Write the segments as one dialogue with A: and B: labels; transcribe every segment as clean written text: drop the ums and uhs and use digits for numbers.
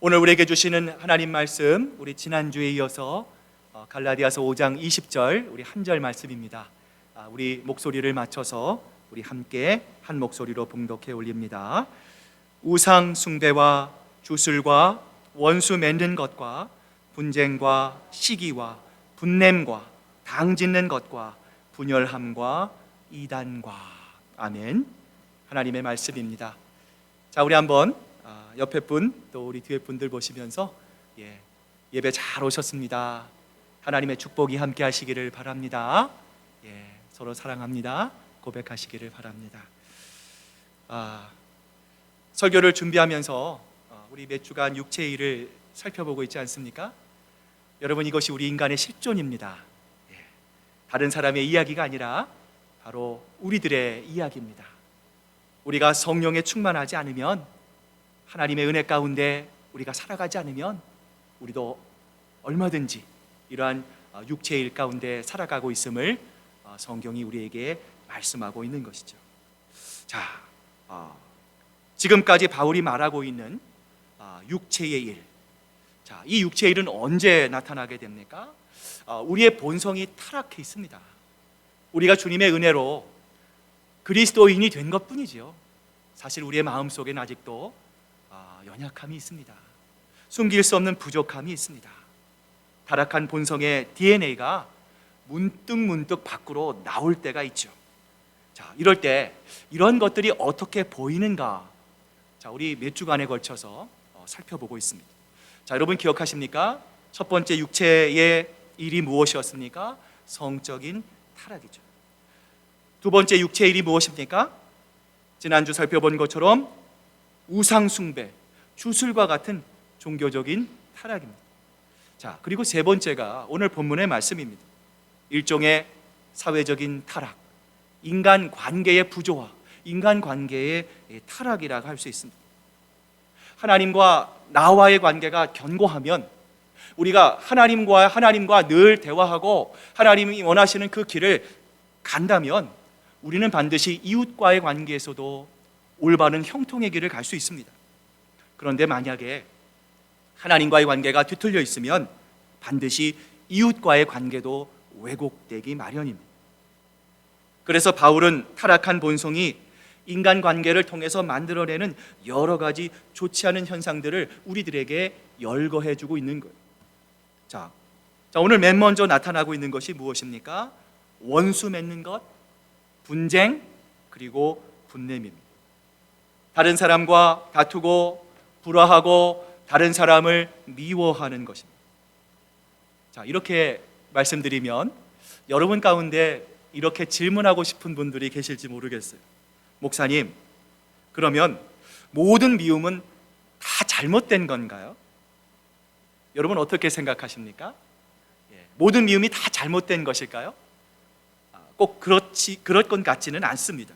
A: 오늘 우리에게 주시는 하나님 말씀, 우리 지난주에 이어서 갈라디아서 5장 20절 우리 한 절 말씀입니다. 우리 목소리를 맞춰서 우리 함께 한 목소리로 봉독해 올립니다. 우상 숭배와 주술과 원수 맺는 것과 분쟁과 시기와 분냄과 당짓는 것과 분열함과 이단과. 아멘. 하나님의 말씀입니다. 자, 우리 한번 옆에 분 또 우리 뒤에 분들 보시면서 예배 잘 오셨습니다. 하나님의 축복이 함께 하시기를 바랍니다. 서로 사랑합니다. 고백하시기를 바랍니다. 설교를 준비하면서 우리 몇 주간 육체의 일을 살펴보고 있지 않습니까? 여러분, 이것이 우리 인간의 실존입니다. 다른 사람의 이야기가 아니라 바로 우리들의 이야기입니다. 우리가 성령에 충만하지 않으면, 하나님의 은혜 가운데 우리가 살아가지 않으면 우리도 얼마든지 이러한 육체의 일 가운데 살아가고 있음을 성경이 우리에게 말씀하고 있는 것이죠. 자, 지금까지 바울이 말하고 있는 육체의 일, 자, 이 육체의 일은 언제 나타나게 됩니까? 우리의 본성이 타락해 있습니다. 우리가 주님의 은혜로 그리스도인이 된 것뿐이지요. 사실 우리의 마음속에는 아직도 연약함이 있습니다. 숨길 수 없는 부족함이 있습니다. 타락한 본성의 DNA가 문득 밖으로 나올 때가 있죠. 자, 이럴 때 이런 것들이 어떻게 보이는가? 자, 우리 몇 주간에 걸쳐서 살펴보고 있습니다. 자, 여러분 기억하십니까? 첫 번째 육체의 일이 무엇이었습니까? 성적인 타락이죠. 두 번째 육체의 일이 무엇입니까? 지난주 살펴본 것처럼 우상 숭배, 주술과 같은 종교적인 타락입니다. 자, 그리고 세 번째가 오늘 본문의 말씀입니다. 일종의 사회적인 타락, 인간 관계의 부조화, 인간 관계의 타락이라고 할 수 있습니다. 하나님과 나와의 관계가 견고하면, 우리가 하나님과 늘 대화하고 하나님이 원하시는 그 길을 간다면 우리는 반드시 이웃과의 관계에서도 올바른 형통의 길을 갈 수 있습니다. 그런데 만약에 하나님과의 관계가 뒤틀려 있으면 반드시 이웃과의 관계도 왜곡되기 마련입니다. 그래서 바울은 타락한 본성이 인간관계를 통해서 만들어내는 여러 가지 좋지 않은 현상들을 우리들에게 열거해주고 있는 거예요. 자, 오늘 맨 먼저 나타나고 있는 것이 무엇입니까? 원수 맺는 것, 분쟁, 그리고 분냄입니다. 다른 사람과 다투고 불화하고 다른 사람을 미워하는 것입니다. 자, 이렇게 말씀드리면 여러분 가운데 이렇게 질문하고 싶은 분들이 계실지 모르겠어요. 목사님, 그러면 모든 미움은 다 잘못된 건가요? 여러분 어떻게 생각하십니까? 모든 미움이 다 잘못된 것일까요? 꼭 그럴 것 같지는 않습니다.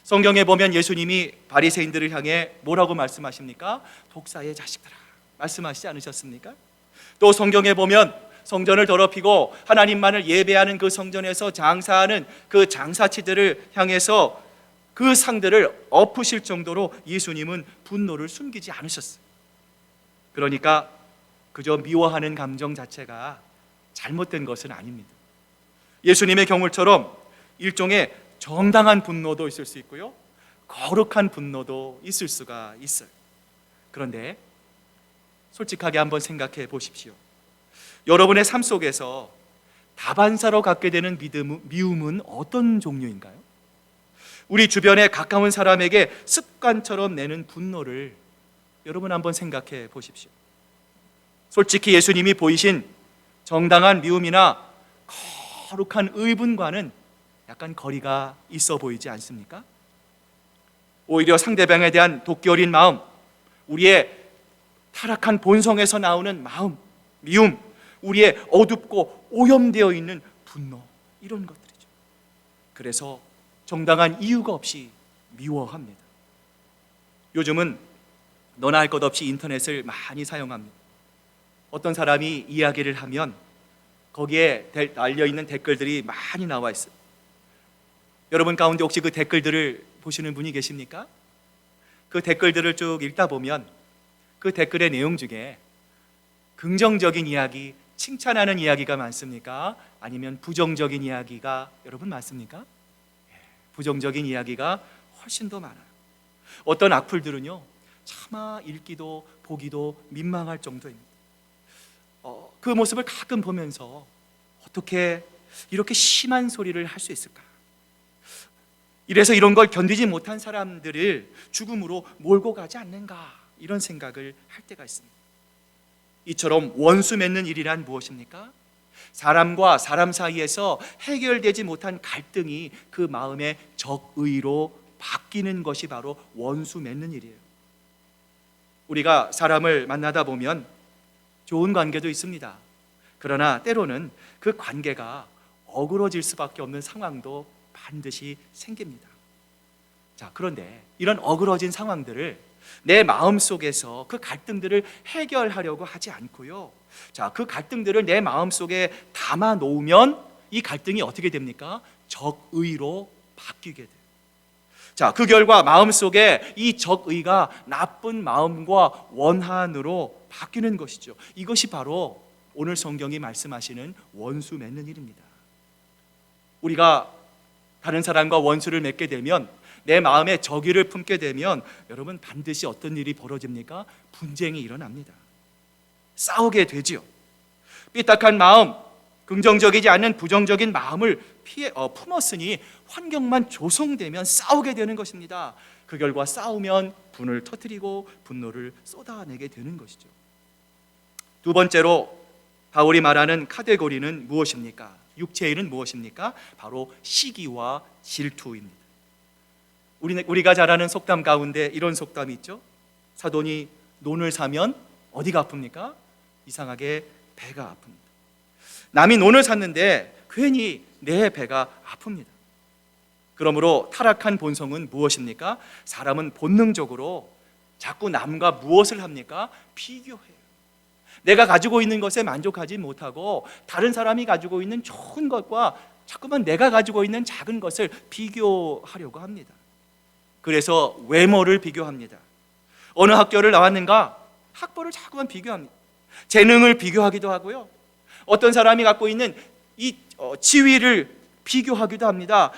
A: 성경에 보면 예수님이 바리새인들을 향해 뭐라고 말씀하십니까? 독사의 자식들아, 말씀하시지 않으셨습니까? 또 성경에 보면 성전을 더럽히고 하나님만을 예배하는 그 성전에서 장사하는 그 장사치들을 향해서 그 상들을 엎으실 정도로 예수님은 분노를 숨기지 않으셨어요. 그러니까 그저 미워하는 감정 자체가 잘못된 것은 아닙니다. 예수님의 경우처럼 일종의 정당한 분노도 있을 수 있고요, 거룩한 분노도 있을 수가 있어요. 그런데 솔직하게 한번 생각해 보십시오. 여러분의 삶 속에서 다반사로 갖게 되는 미움은 어떤 종류인가요? 우리 주변에 가까운 사람에게 습관처럼 내는 분노를 여러분 한번 생각해 보십시오. 솔직히 예수님이 보이신 정당한 미움이나 거룩한 의분과는 약간 거리가 있어 보이지 않습니까? 오히려 상대방에 대한 도끼 어린 마음, 우리의 타락한 본성에서 나오는 마음, 미움, 우리의 어둡고 오염되어 있는 분노, 이런 것들이죠. 그래서 정당한 이유가 없이 미워합니다. 요즘은 너나 할 것 없이 인터넷을 많이 사용합니다. 어떤 사람이 이야기를 하면 거기에 달려있는 댓글들이 많이 나와 있어요. 여러분 가운데 혹시 그 댓글들을 보시는 분이 계십니까? 그 댓글들을 쭉 읽다 보면 그 댓글의 내용 중에 긍정적인 이야기, 칭찬하는 이야기가 많습니까? 아니면 부정적인 이야기가 여러분 많습니까? 부정적인 이야기가 훨씬 더 많아요. 어떤 악플들은요, 차마 읽기도 보기도 민망할 정도입니다. 그 모습을 가끔 보면서 어떻게 이렇게 심한 소리를 할 수 있을까? 이래서 이런 걸 견디지 못한 사람들을 죽음으로 몰고 가지 않는가, 이런 생각을 할 때가 있습니다. 이처럼 원수 맺는 일이란 무엇입니까? 사람과 사람 사이에서 해결되지 못한 갈등이 그 마음의 적의로 바뀌는 것이 바로 원수 맺는 일이에요. 우리가 사람을 만나다 보면 좋은 관계도 있습니다. 그러나 때로는 그 관계가 어그러질 수밖에 없는 상황도 반드시 생깁니다. 자, 그런데 이런 어그러진 상황들을 내 마음속에서 그 갈등들을 해결하려고 하지 않고요, 자, 그 갈등들을 내 마음속에 담아 놓으면 이 갈등이 어떻게 됩니까? 적의로 바뀌게 돼요. 자, 그 결과 마음속에 이 적의가 나쁜 마음과 원한으로 바뀌는 것이죠. 이것이 바로 오늘 성경이 말씀하시는 원수 맺는 일입니다. 우리가 다른 사람과 원수를 맺게 되면, 내 마음에 적의를 품게 되면 여러분 반드시 어떤 일이 벌어집니까? 분쟁이 일어납니다. 싸우게 되지요. 삐딱한 마음, 긍정적이지 않는 부정적인 마음을 품었으니 환경만 조성되면 싸우게 되는 것입니다. 그 결과 싸우면 분을 터뜨리고 분노를 쏟아내게 되는 것이죠. 두 번째로 바울이 말하는 카테고리는 무엇입니까? 육체의 일은 무엇입니까? 바로 시기와 질투입니다. 우리가 잘 아는 속담 가운데 이런 속담이 있죠. 사돈이 논을 사면 어디가 아픕니까? 이상하게 배가 아픕니다. 남이 논을 샀는데 괜히 내 배가 아픕니다. 그러므로 타락한 본성은 무엇입니까? 사람은 본능적으로 자꾸 남과 무엇을 합니까? 비교해요. 내가 가지고 있는 것에 만족하지 못하고 다른 사람이 가지고 있는 좋은 것과 자꾸만 내가 가지고 있는 작은 것을 비교하려고 합니다. 그래서 외모를 비교합니다. 어느 학교를 나왔는가? 학벌을 자꾸만 비교합니다. 재능을 비교하기도 하고요, 어떤 사람이 갖고 있는 이 지위를 비교하기도 합니다.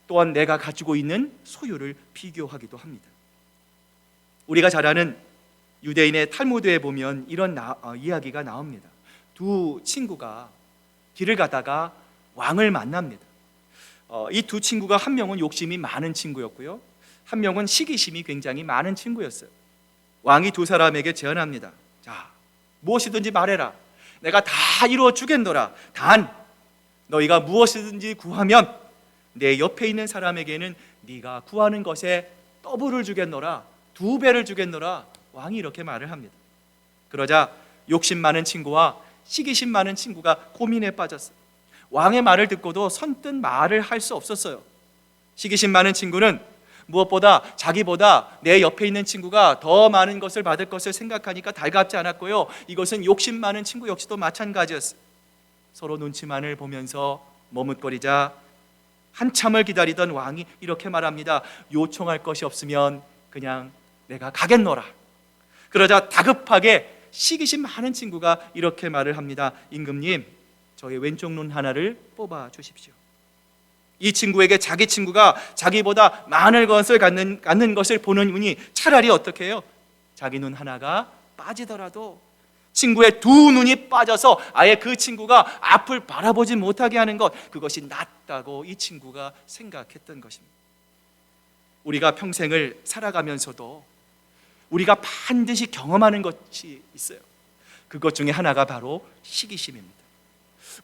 A: 또한 내가 가지고 있는 소유를 비교하기도 합니다. 우리가 잘 아는 유대인의 탈무드에 보면 이런 이야기가 나옵니다. 두 친구가 길을 가다가 왕을 만납니다. 이 두 친구가 한 명은 욕심이 많은 친구였고요, 한 명은 시기심이 굉장히 많은 친구였어요. 왕이 두 사람에게 제안합니다. 자, 무엇이든지 말해라. 내가 다 이루어 주겠노라. 단 너희가 무엇이든지 구하면 내 옆에 있는 사람에게는 네가 구하는 것에 더블을 주겠노라, 2배를 주겠노라. 왕이 이렇게 말을 합니다. 그러자 욕심 많은 친구와 시기심 많은 친구가 고민에 빠졌어요. 왕의 말을 듣고도 선뜻 말을 할 수 없었어요. 시기심 많은 친구는 무엇보다 자기보다 내 옆에 있는 친구가 더 많은 것을 받을 것을 생각하니까 달갑지 않았고요, 이것은 욕심 많은 친구 역시도 마찬가지였어요. 서로 눈치만을 보면서 머뭇거리자 한참을 기다리던 왕이 이렇게 말합니다. 요청할 것이 없으면 그냥 내가 가겠노라. 그러자 다급하게 시기심 많은 친구가 이렇게 말을 합니다. 임금님, 저의 왼쪽 눈 하나를 뽑아 주십시오. 이 친구에게 자기 친구가 자기보다 많은 것을 갖는 것을 보는 운이 차라리 어떻게 해요? 자기 눈 하나가 빠지더라도 친구의 두 눈이 빠져서 아예 그 친구가 앞을 바라보지 못하게 하는 것, 그것이 낫다고 이 친구가 생각했던 것입니다. 우리가 평생을 살아가면서도 우리가 반드시 경험하는 것이 있어요. 그것 중에 하나가 바로 시기심입니다.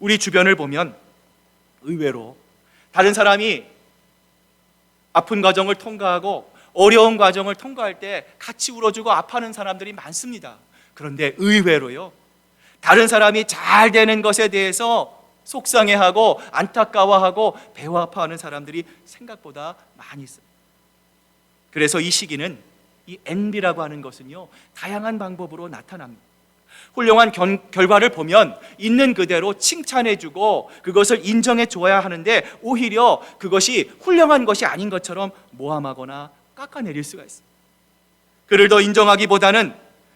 A: 우리 주변을 보면 의외로 다른 사람이 아픈 과정을 통과하고 어려운 과정을 통과할 때 같이 울어주고 아파하는 사람들이 많습니다. 그런데 의외로요, 다른 사람이 잘 되는 것에 대해서 속상해하고 안타까워하고 배와 아파하는 사람들이 생각보다 많이 있어요. 그래서 이 시기는, 이 envy라고 하는 것은요, 다양한 방법으로 나타납니다. 훌륭한 결과를 보면 있는 그대로 칭찬해주고 그것을 인정해 줘야 하는데 오히려 그것이 훌륭한 것이 아닌 것처럼 모함하거나 깎아내릴 수가 있어요. 그를 더 인정하기보다는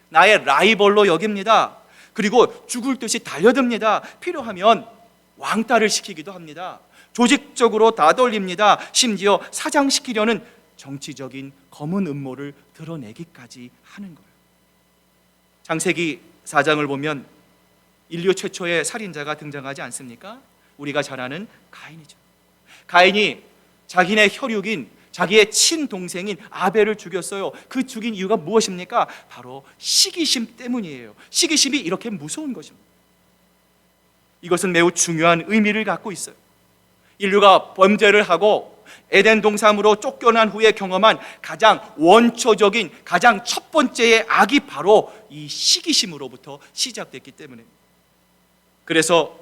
A: 나의 라이벌로 여깁니다. 그리고 죽을 듯이 달려듭니다. 필요하면 왕따를 시키기도 합니다. 조직적으로 다돌립니다. 심지어 사장시키려는 정치적인 검은 음모를 드러내기까지 하는 거예요. 창세기 4장을 보면 인류 최초의 살인자가 등장하지 않습니까? 우리가 잘 아는 가인이죠. 가인이 자기네 혈육인 자기의 친동생인 아벨을 죽였어요. 그 죽인 이유가 무엇입니까? 바로 시기심 때문이에요. 시기심이 이렇게 무서운 것입니다. 이것은 매우 중요한 의미를 갖고 있어요. 인류가 범죄를 하고 에덴 동산으로 쫓겨난 후에 경험한 가장 원초적인, 가장 첫 번째의 악이 바로 이 시기심으로부터 시작됐기 때문에, 그래서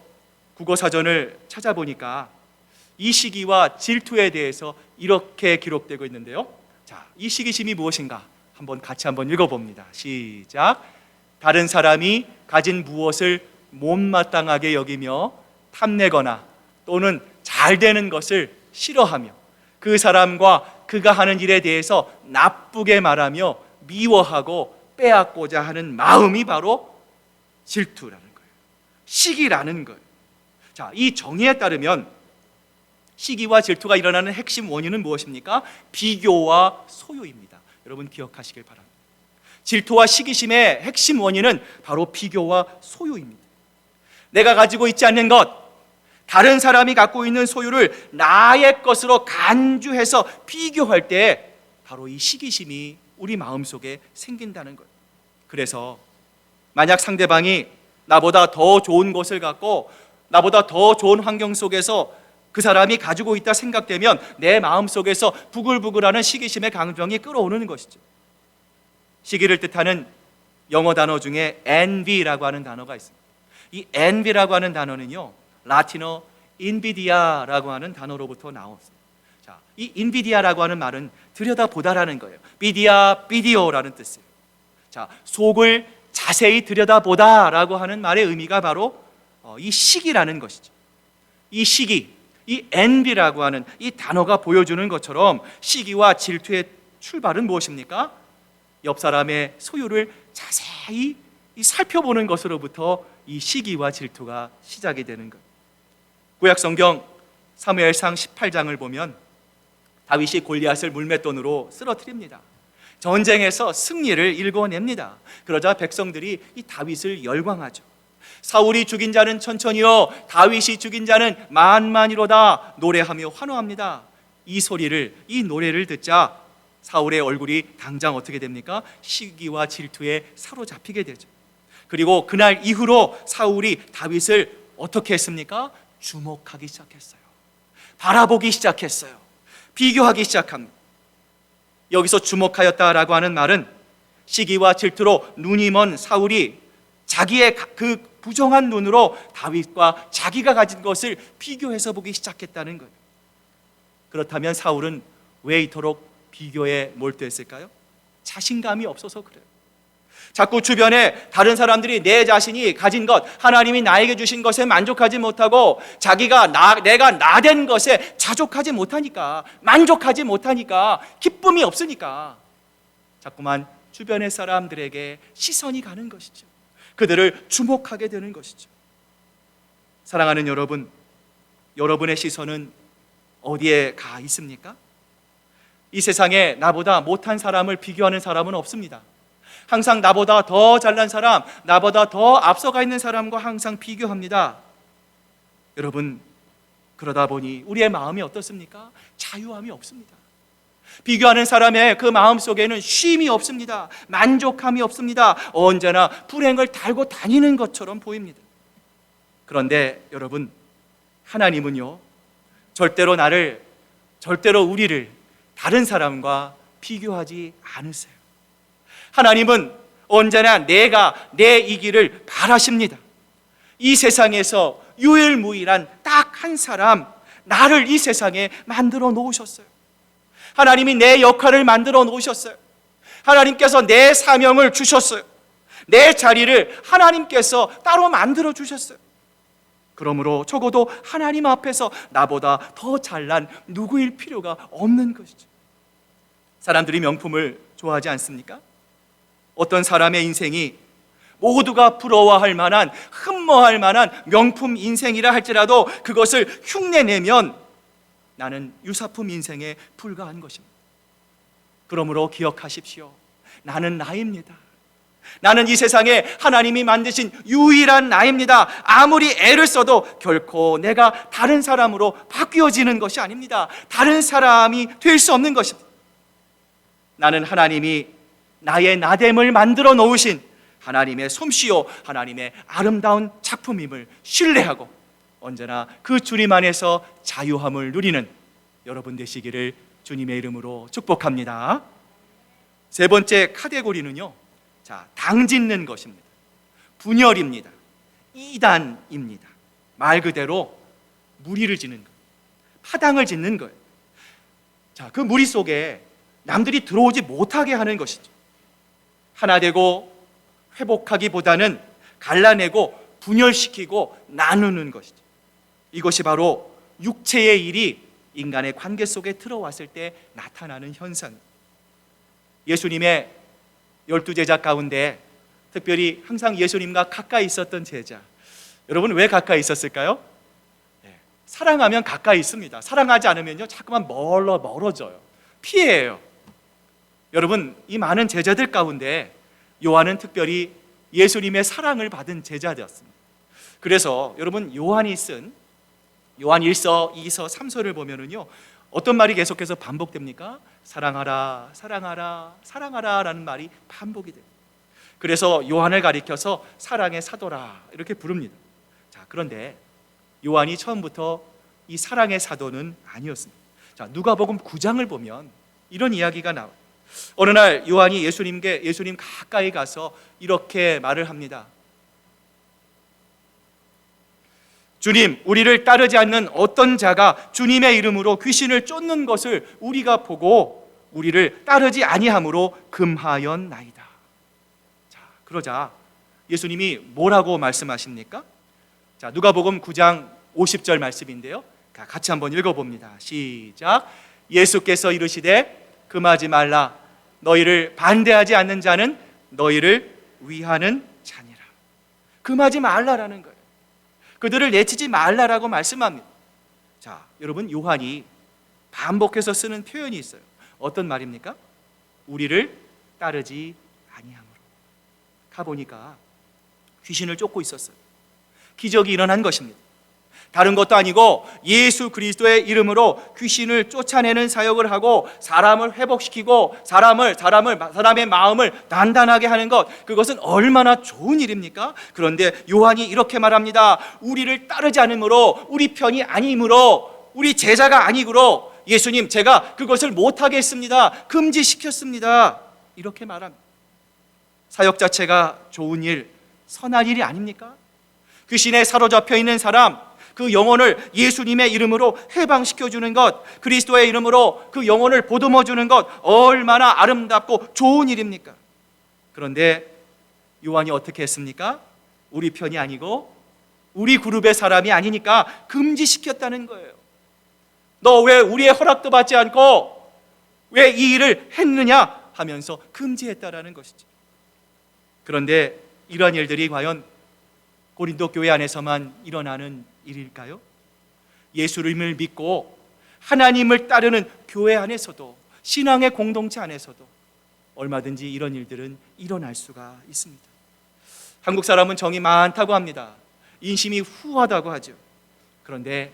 A: 국어사전을 찾아보니까 이 시기와 질투에 대해서 이렇게 기록되고 있는데요. 자, 이 시기심이 무엇인가? 같이 한번 읽어봅니다. 시작. 다른 사람이 가진 무엇을 못마땅하게 여기며 탐내거나 또는 잘 되는 것을 싫어하며 그 사람과 그가 하는 일에 대해서 나쁘게 말하며 미워하고 빼앗고자 하는 마음이 바로 질투라는 거예요. 시기라는 거예요. 자, 이 정의에 따르면 시기와 질투가 일어나는 핵심 원인은 무엇입니까? 비교와 소유입니다. 여러분 기억하시길 바랍니다. 질투와 시기심의 핵심 원인은 바로 비교와 소유입니다. 내가 가지고 있지 않는 것, 다른 사람이 갖고 있는 소유를 나의 것으로 간주해서 비교할 때 바로 이 시기심이 우리 마음속에 생긴다는 거예요. 그래서 만약 상대방이 나보다 더 좋은 것을 갖고 나보다 더 좋은 환경 속에서 그 사람이 가지고 있다 생각되면 내 마음속에서 부글부글하는 시기심의 감정이 끌어오르는 것이죠. 시기를 뜻하는 영어 단어 중에 envy라고 하는 단어가 있습니다. 이 envy라고 하는 단어는요, 라틴어 invidia라고 하는 단어로부터 나왔습니다. 자, 이 invidia라고 하는 말은 들여다보다라는 거예요. 비디오라는 뜻이에요. 자, 속을 자세히 들여다보다라고 하는 말의 의미가 바로 이 시기라는 것이죠. 이 시기, 이 envy라고 하는 이 단어가 보여주는 것처럼 시기와 질투의 출발은 무엇입니까? 옆 사람의 소유를 자세히 살펴보는 것으로부터 이 시기와 질투가 시작이 되는 것. 구약 성경 사무엘상 18장을 보면 다윗이 골리앗을 물맷돈으로 쓰러뜨립니다. 전쟁에서 승리를 일궈냅니다. 그러자 백성들이 이 다윗을 열광하죠. 사울이 죽인 자는 천천히요, 다윗이 죽인 자는 만만이로다 노래하며 환호합니다. 이 노래를 듣자 사울의 얼굴이 당장 어떻게 됩니까? 시기와 질투에 사로잡히게 되죠. 그리고 그날 이후로 사울이 다윗을 어떻게 했습니까? 주목하기 시작했어요. 바라보기 시작했어요. 비교하기 시작합니다. 여기서 주목하였다라고 하는 말은 시기와 질투로 눈이 먼 사울이 자기의 그 부정한 눈으로 다윗과 자기가 가진 것을 비교해서 보기 시작했다는 거예요. 그렇다면 사울은 왜 이토록 비교에 몰두했을까요? 자신감이 없어서 그래요. 자꾸 주변에 다른 사람들이 내 자신이 가진 것, 하나님이 나에게 주신 것에 만족하지 못하고 내가 나된 것에 자족하지 못하니까, 만족하지 못하니까, 기쁨이 없으니까 자꾸만 주변의 사람들에게 시선이 가는 것이죠. 그들을 주목하게 되는 것이죠. 사랑하는 여러분, 여러분의 시선은 어디에 가 있습니까? 이 세상에 나보다 못한 사람을 비교하는 사람은 없습니다. 항상 나보다 더 잘난 사람, 나보다 더 앞서가 있는 사람과 항상 비교합니다. 여러분, 그러다 보니 우리의 마음이 어떻습니까? 자유함이 없습니다. 비교하는 사람의 그 마음 속에는 쉼이 없습니다. 만족함이 없습니다. 언제나 불행을 달고 다니는 것처럼 보입니다. 그런데 여러분, 하나님은요, 절대로 우리를 다른 사람과 비교하지 않으세요. 하나님은 언제나 내가 내 이기를 바라십니다. 이 세상에서 유일무이한 딱 한 사람, 나를 이 세상에 만들어 놓으셨어요. 하나님이 내 역할을 만들어 놓으셨어요. 하나님께서 내 사명을 주셨어요. 내 자리를 하나님께서 따로 만들어 주셨어요. 그러므로 적어도 하나님 앞에서 나보다 더 잘난 누구일 필요가 없는 것이죠. 사람들이 명품을 좋아하지 않습니까? 어떤 사람의 인생이 모두가 부러워할 만한, 흠모할 만한 명품 인생이라 할지라도 그것을 흉내내면 나는 유사품 인생에 불과한 것입니다. 그러므로 기억하십시오. 나는 나입니다. 나는 이 세상에 하나님이 만드신 유일한 나입니다. 아무리 애를 써도 결코 내가 다른 사람으로 바뀌어지는 것이 아닙니다. 다른 사람이 될 수 없는 것입니다. 나는 하나님이 나의 나됨을 만들어 놓으신 하나님의 솜씨요 하나님의 아름다운 작품임을 신뢰하고 언제나 그 주님 안에서 자유함을 누리는 여러분 되시기를 주님의 이름으로 축복합니다. 세 번째 카테고리는요, 당짓는 것입니다. 분열입니다. 이단입니다. 말 그대로 무리를 짓는 거예요. 파당을 짓는 거예요. 그 무리 속에 남들이 들어오지 못하게 하는 것이죠. 하나 되고 회복하기보다는 갈라내고 분열시키고 나누는 것이죠. 이것이 바로 육체의 일이 인간의 관계 속에 들어왔을 때 나타나는 현상입니다. 예수님의 12제자 가운데 특별히 항상 예수님과 가까이 있었던 제자, 여러분 왜 가까이 있었을까요? 사랑하면 가까이 있습니다. 사랑하지 않으면요 자꾸만 멀어져요. 피해요. 여러분, 이 많은 제자들 가운데 요한은 특별히 예수님의 사랑을 받은 제자되었습니다. 그래서 여러분, 요한이 쓴 요한 1서, 2서, 3서를 보면은요 어떤 말이 계속해서 반복됩니까? 사랑하라, 사랑하라, 사랑하라 라는 말이 반복이 돼요. 그래서 요한을 가리켜서 사랑의 사도라 이렇게 부릅니다. 그런데 요한이 처음부터 이 사랑의 사도는 아니었습니다. 누가복음 9장을 보면 이런 이야기가 나와요. 어느 날 요한이 예수님 가까이 가서 이렇게 말을 합니다. 주님, 우리를 따르지 않는 어떤 자가 주님의 이름으로 귀신을 쫓는 것을 우리가 보고 우리를 따르지 아니함으로 금하였나이다. 그러자 예수님이 뭐라고 말씀하십니까? 누가복음 9장 50절 말씀인데요, 같이 한번 읽어봅니다. 시작. 예수께서 이르시되 금하지 말라. 너희를 반대하지 않는 자는 너희를 위하는 자니라. 금하지 말라라는 거예요. 그들을 내치지 말라라고 말씀합니다. 여러분, 요한이 반복해서 쓰는 표현이 있어요. 어떤 말입니까? 우리를 따르지 아니함으로. 가보니까 귀신을 쫓고 있었어요. 기적이 일어난 것입니다. 다른 것도 아니고 예수 그리스도의 이름으로 귀신을 쫓아내는 사역을 하고 사람을 회복시키고 사람의 마음을 단단하게 하는 것, 그것은 얼마나 좋은 일입니까? 그런데 요한이 이렇게 말합니다. 우리를 따르지 않으므로, 우리 편이 아니므로, 우리 제자가 아니므로 예수님, 제가 그것을 못하게 했습니다. 금지시켰습니다. 이렇게 말합니다. 사역 자체가 좋은 일, 선한 일이 아닙니까? 귀신에 사로잡혀 있는 사람, 그 영혼을 예수님의 이름으로 해방시켜주는 것, 그리스도의 이름으로 그 영혼을 보듬어주는 것, 얼마나 아름답고 좋은 일입니까? 그런데 요한이 어떻게 했습니까? 우리 편이 아니고 우리 그룹의 사람이 아니니까 금지시켰다는 거예요. 너 왜 우리의 허락도 받지 않고 왜 이 일을 했느냐 하면서 금지했다라는 것이죠. 그런데 이러한 일들이 과연 고린도 교회 안에서만 일어나는 일일까요? 예수님을 믿고 하나님을 따르는 교회 안에서도, 신앙의 공동체 안에서도 얼마든지 이런 일들은 일어날 수가 있습니다. 한국 사람은 정이 많다고 합니다. 인심이 후하다고 하죠. 그런데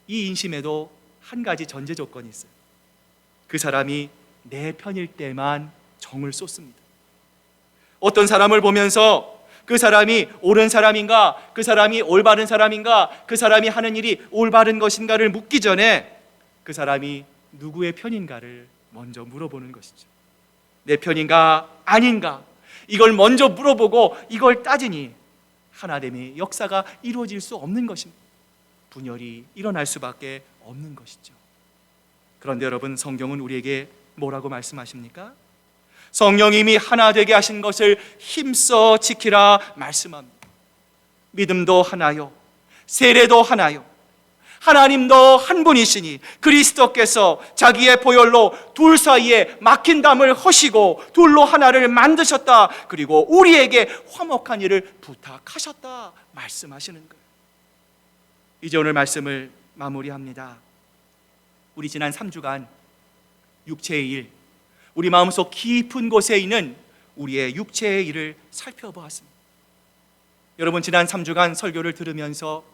A: 이 인심에도 한 가지 전제 조건이 있어요. 그 사람이 내 편일 때만 정을 쏟습니다. 어떤 사람을 보면서 그 사람이 옳은 사람인가, 그 사람이 올바른 사람인가, 그 사람이 하는 일이 올바른 것인가를 묻기 전에 그 사람이 누구의 편인가를 먼저 물어보는 것이죠. 내 편인가 아닌가, 이걸 먼저 물어보고 이걸 따지니 하나됨의 역사가 이루어질 수 없는 것입니다. 분열이 일어날 수밖에 없는 것이죠. 그런데 여러분, 성경은 우리에게 뭐라고 말씀하십니까? 성령님이 하나 되게 하신 것을 힘써 지키라 말씀합니다. 믿음도 하나요, 세례도 하나요, 하나님도 한 분이시니 그리스도께서 자기의 보혈로 둘 사이에 막힌 담을 허시고 둘로 하나를 만드셨다. 그리고 우리에게 화목한 일을 부탁하셨다 말씀하시는 거예요. 이제 오늘 말씀을 마무리합니다. 우리 지난 3주간 육체의 일, 우리 마음속 깊은 곳에 있는 우리의 육체의 일을 살펴보았습니다. 여러분, 지난 3주간 설교를 들으면서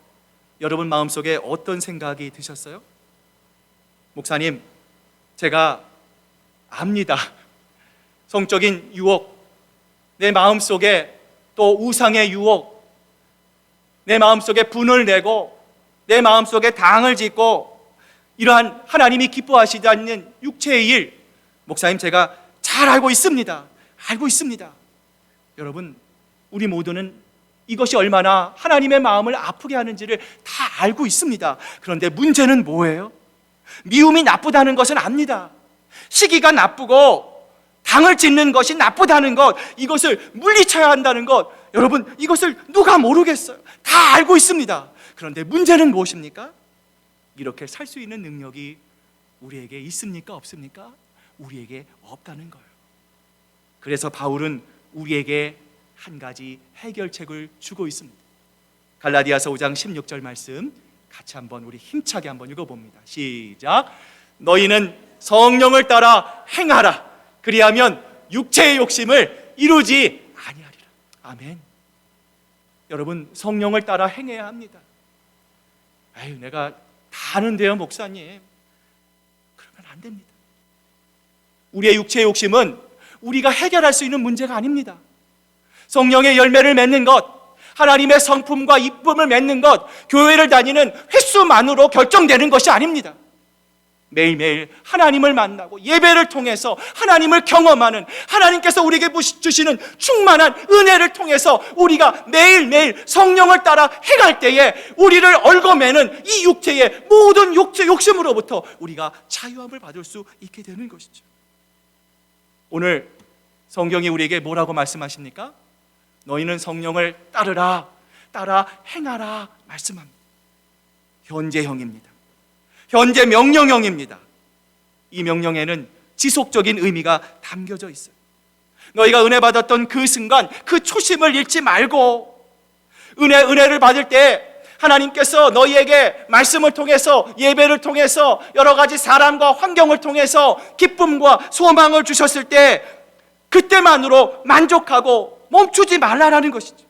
A: 여러분 마음속에 어떤 생각이 드셨어요? 목사님, 제가 압니다. 성적인 유혹, 내 마음속에 또 우상의 유혹, 내 마음속에 분을 내고 내 마음속에 당을 짓고 이러한 하나님이 기뻐하시지 않는 육체의 일, 목사님 제가 잘 알고 있습니다. 알고 있습니다. 여러분, 우리 모두는 이것이 얼마나 하나님의 마음을 아프게 하는지를 다 알고 있습니다. 그런데 문제는 뭐예요? 미움이 나쁘다는 것은 압니다. 시기가 나쁘고 당을 짓는 것이 나쁘다는 것, 이것을 물리쳐야 한다는 것, 여러분 이것을 누가 모르겠어요? 다 알고 있습니다. 그런데 문제는 무엇입니까? 이렇게 살 수 있는 능력이 우리에게 있습니까? 없습니까? 우리에게 없다는 거예요. 그래서 바울은 우리에게 한 가지 해결책을 주고 있습니다. 갈라디아서 5장 16절 말씀 같이 한번 우리 힘차게 한번 읽어봅니다. 시작. 너희는 성령을 따라 행하라. 그리하면 육체의 욕심을 이루지 아니하리라. 아멘. 여러분, 성령을 따라 행해야 합니다. 아유, 내가 다 아는데요 목사님. 그러면 안 됩니다. 우리의 육체의 욕심은 우리가 해결할 수 있는 문제가 아닙니다. 성령의 열매를 맺는 것, 하나님의 성품과 이쁨을 맺는 것, 교회를 다니는 횟수만으로 결정되는 것이 아닙니다. 매일매일 하나님을 만나고 예배를 통해서 하나님을 경험하는, 하나님께서 우리에게 주시는 충만한 은혜를 통해서 우리가 매일매일 성령을 따라 행할 때에 우리를 얽어매는 이 육체의 모든 욕심으로부터 우리가 자유함을 받을 수 있게 되는 것이죠. 오늘 성경이 우리에게 뭐라고 말씀하십니까? 너희는 성령을 따르라, 따라 행하라 말씀합니다. 현재형입니다. 현재 명령형입니다. 이 명령에는 지속적인 의미가 담겨져 있어요. 너희가 은혜 받았던 그 순간 그 초심을 잃지 말고, 은혜를 받을 때 하나님께서 너희에게 말씀을 통해서, 예배를 통해서, 여러 가지 사람과 환경을 통해서 기쁨과 소망을 주셨을 때 그때만으로 만족하고 멈추지 말라라는 것이죠.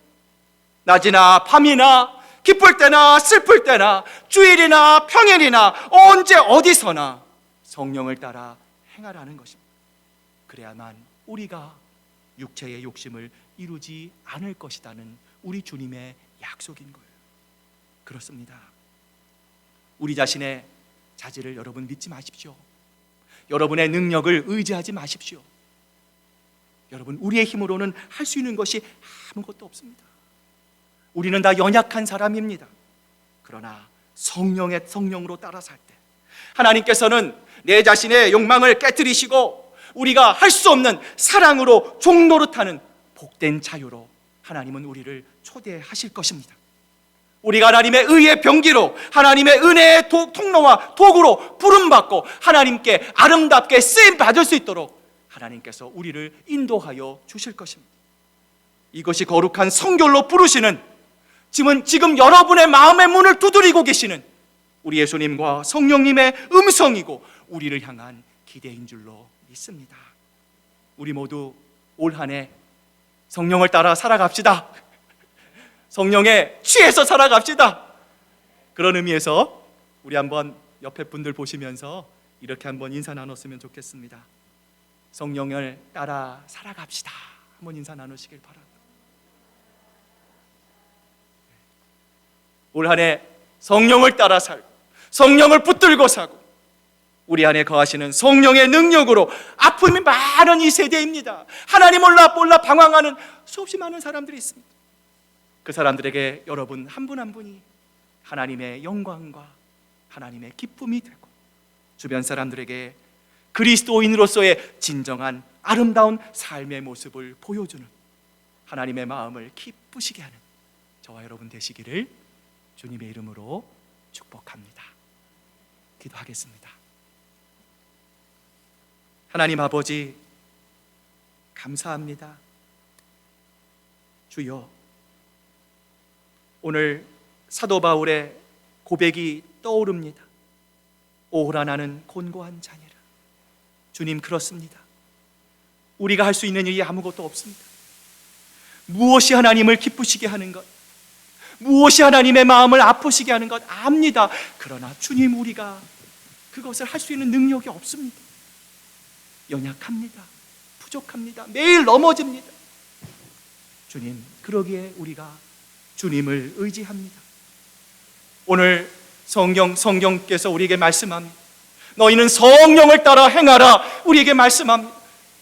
A: 낮이나 밤이나 기쁠 때나 슬플 때나 주일이나 평일이나 언제 어디서나 성령을 따라 행하라는 것입니다. 그래야만 우리가 육체의 욕심을 이루지 않을 것이라는 우리 주님의 약속인 거예요. 그렇습니다. 우리 자신의 자질을 여러분 믿지 마십시오. 여러분의 능력을 의지하지 마십시오. 여러분, 우리의 힘으로는 할 수 있는 것이 아무것도 없습니다. 우리는 다 연약한 사람입니다. 그러나 성령으로 따라 살 때 하나님께서는 내 자신의 욕망을 깨뜨리시고 우리가 할 수 없는 사랑으로 종노릇하는 복된 자유로 하나님은 우리를 초대하실 것입니다. 우리가 하나님의 의의 병기로, 하나님의 은혜의 통로와 도구로 부름받고 하나님께 아름답게 쓰임받을 수 있도록 하나님께서 우리를 인도하여 주실 것입니다. 이것이 거룩한 성결로 부르시는, 지금 여러분의 마음의 문을 두드리고 계시는 우리 예수님과 성령님의 음성이고 우리를 향한 기대인 줄로 믿습니다. 우리 모두 올 한 해 성령을 따라 살아갑시다. 성령에 취해서 살아갑시다. 그런 의미에서 우리 한번 옆에 분들 보시면서 이렇게 한번 인사 나눴으면 좋겠습니다. 성령을 따라 살아갑시다. 한번 인사 나누시길 바랍니다. 올 한 해 성령을 따라 살고 성령을 붙들고 사고 우리 안에 거하시는 성령의 능력으로 아픔이 많은 이 세대입니다. 하나님 몰라 방황하는 수없이 많은 사람들이 있습니다. 그 사람들에게 여러분 한 분 한 분이 하나님의 영광과 하나님의 기쁨이 되고 주변 사람들에게 그리스도인으로서의 진정한 아름다운 삶의 모습을 보여주는 하나님의 마음을 기쁘시게 하는 저와 여러분 되시기를 주님의 이름으로 축복합니다. 기도하겠습니다. 하나님 아버지, 감사합니다. 주여, 오늘 사도 바울의 고백이 떠오릅니다. 오호라 나는 곤고한 자니라. 주님, 그렇습니다. 우리가 할 수 있는 일이 아무것도 없습니다. 무엇이 하나님을 기쁘시게 하는 것, 무엇이 하나님의 마음을 아프시게 하는 것 압니다. 그러나 주님, 우리가 그것을 할 수 있는 능력이 없습니다. 연약합니다. 부족합니다. 매일 넘어집니다. 주님, 그러기에 우리가 주님을 의지합니다. 오늘 성경께서 우리에게 말씀합니다. 너희는 성령을 따라 행하라. 우리에게 말씀합니다.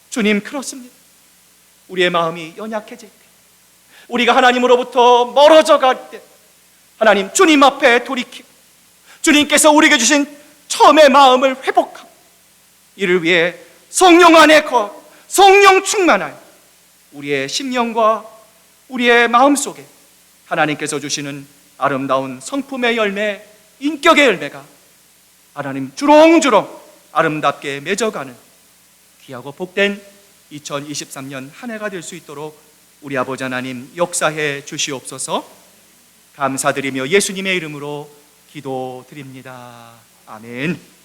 A: 주님, 그렇습니다. 우리의 마음이 연약해질 때, 우리가 하나님으로부터 멀어져 갈 때, 하나님, 주님 앞에 돌이키고 주님께서 우리에게 주신 처음의 마음을 회복하고, 이를 위해 성령 안에 성령 충만한 우리의 심령과 우리의 마음속에 하나님께서 주시는 아름다운 성품의 열매, 인격의 열매가 하나님 주렁주렁 아름답게 맺어가는 귀하고 복된 2023년 한 해가 될 수 있도록 우리 아버지 하나님 역사해 주시옵소서. 감사드리며 예수님의 이름으로 기도드립니다. 아멘.